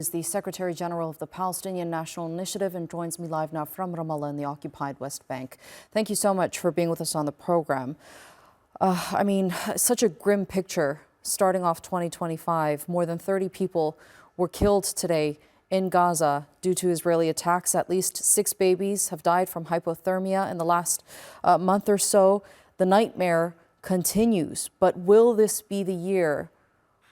Is the Secretary General of the Palestinian National Initiative and joins me live now from Ramallah in the occupied West Bank. Thank you so much for being with us on the program. Such a grim picture starting off 2025. More than 30 people were killed today in Gaza due to Israeli attacks. At least 6 babies have died from hypothermia in the last month or so. The nightmare continues, but will this be the year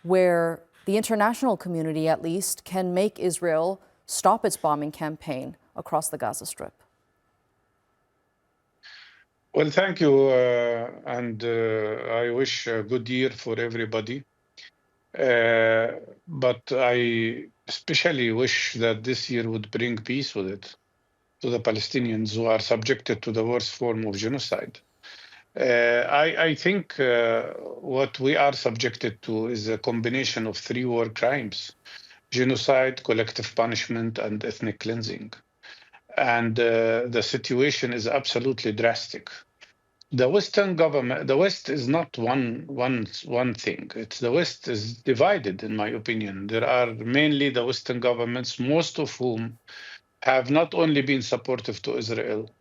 where the international community, at least, can make Israel stop its bombing campaign across the Gaza Strip? Well, thank you, and I wish a good year for everybody. But I especially wish that this year would bring peace with it to the Palestinians who are subjected to the worst form of genocide. I think what we are subjected to is a combination of 3 war crimes: genocide, collective punishment, and ethnic cleansing. And the situation is absolutely drastic. The Western government, the West is not one thing. The West is divided, in my opinion. There are mainly the Western governments, most of whom have not only been supportive to Israel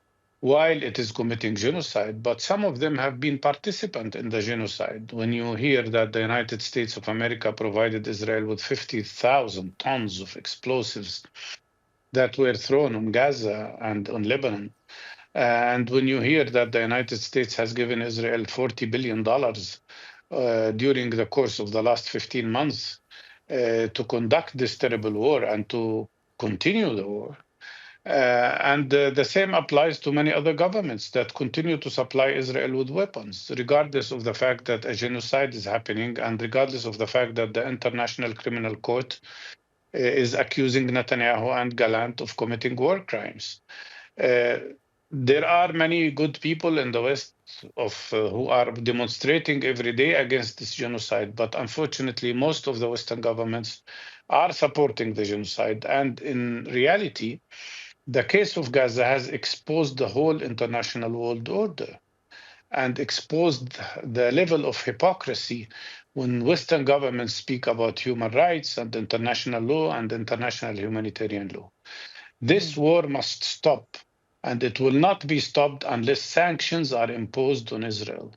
while it is committing genocide, but some of them have been participant in the genocide. When you hear that the United States of America provided Israel with 50,000 tons of explosives that were thrown on Gaza and on Lebanon, and when you hear that the United States has given Israel $40 billion during the course of the last 15 months to conduct this terrible war and to continue the war, and the same applies to many other governments that continue to supply Israel with weapons, regardless of the fact that a genocide is happening and regardless of the fact that the International Criminal Court is accusing Netanyahu and Gallant of committing war crimes. There are many good people in the West who are demonstrating every day against this genocide, but unfortunately, most of the Western governments are supporting the genocide. And in reality, the case of Gaza has exposed the whole international world order and exposed the level of hypocrisy when Western governments speak about human rights and international law and international humanitarian law. This war must stop, and it will not be stopped unless sanctions are imposed on Israel.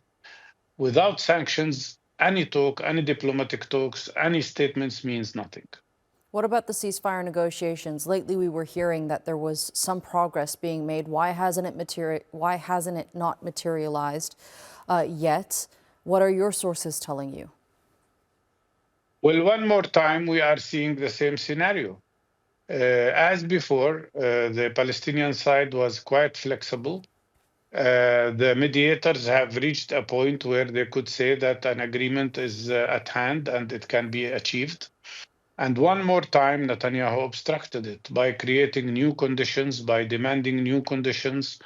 Without sanctions, any talk, any diplomatic talks, any statements means nothing. What about the ceasefire negotiations? Lately, we were hearing that there was some progress being made. Why hasn't it not materialized yet? What are your sources telling you? Well, one more time, we are seeing the same scenario. As before, the Palestinian side was quite flexible. The mediators have reached a point where they could say that an agreement is at hand and it can be achieved. And one more time, Netanyahu obstructed it by creating new conditions, by demanding new conditions.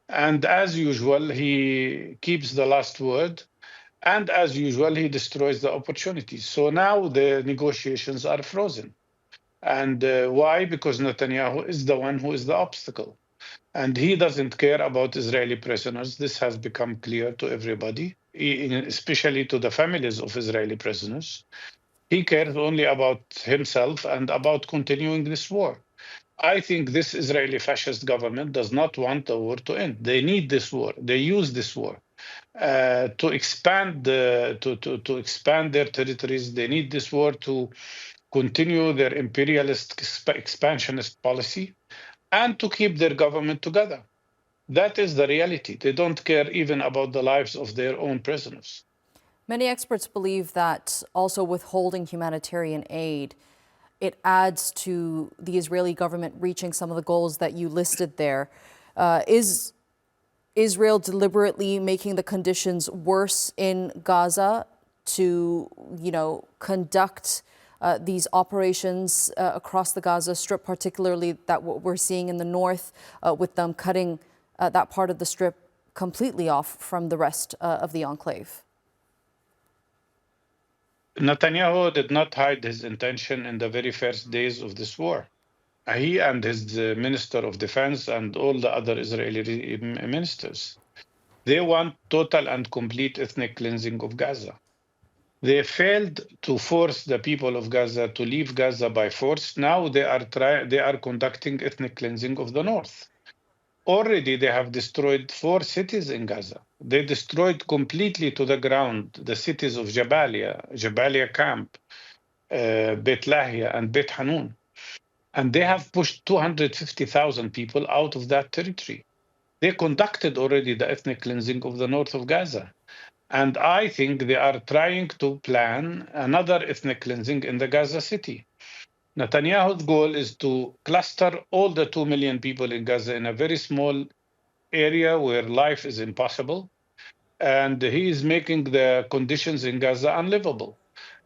And as usual, he keeps the last word. And as usual, he destroys the opportunities. So now the negotiations are frozen. And why? Because Netanyahu is the one who is the obstacle. And he doesn't care about Israeli prisoners. This has become clear to everybody, especially to the families of Israeli prisoners. He cares only about himself and about continuing this war. I think this Israeli fascist government does not want the war to end. They need this war. They use this war to expand to expand their territories. They need this war to continue their imperialist expansionist policy and to keep their government together. That is the reality. They don't care even about the lives of their own prisoners. Many experts believe that also withholding humanitarian aid, it adds to the Israeli government reaching some of the goals that you listed there. Is Israel deliberately making the conditions worse in Gaza to, conduct these operations across the Gaza Strip, particularly that what we're seeing in the north, with them cutting that part of the Strip completely off from the rest of the enclave? Netanyahu did not hide his intention in the very first days of this war. He and his Minister of Defense and all the other Israeli ministers, they want total and complete ethnic cleansing of Gaza. They failed to force the people of Gaza to leave Gaza by force. Now they are conducting ethnic cleansing of the north. Already they have destroyed 4 cities in Gaza. They destroyed completely to the ground the cities of Jabalia Camp, Beit Lahia, and Beit Hanun. And they have pushed 250,000 people out of that territory. They conducted already the ethnic cleansing of the north of Gaza. And I think they are trying to plan another ethnic cleansing in the Gaza city. Netanyahu's goal is to cluster all the 2 million people in Gaza in a very small area where life is impossible. And he is making the conditions in Gaza unlivable.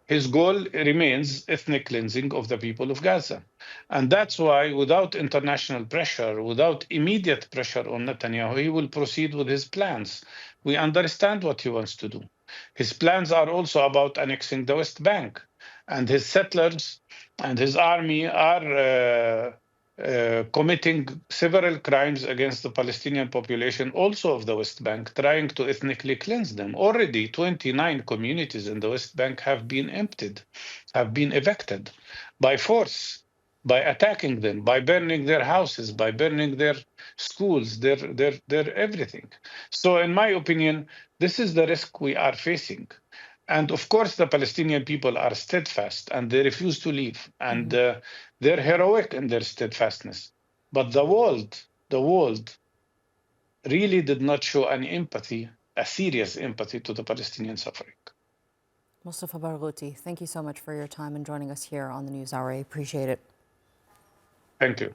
His goal remains ethnic cleansing of the people of Gaza. And that's why, without international pressure, without immediate pressure on Netanyahu, he will proceed with his plans. We understand what he wants to do. His plans are also about annexing the West Bank. And his settlers and his army are committing several crimes against the Palestinian population, also of the West Bank, trying to ethnically cleanse them. Already, 29 communities in the West Bank have been emptied, have been evicted by force, by attacking them, by burning their houses, by burning their schools, their everything. So, in my opinion, this is the risk we are facing. And of course, the Palestinian people are steadfast and they refuse to leave. And they're heroic in their steadfastness. But the world really did not show any empathy, a serious empathy to the Palestinian suffering. Mustafa Barghouti, thank you so much for your time and joining us here on the NewsHour. I appreciate it. Thank you.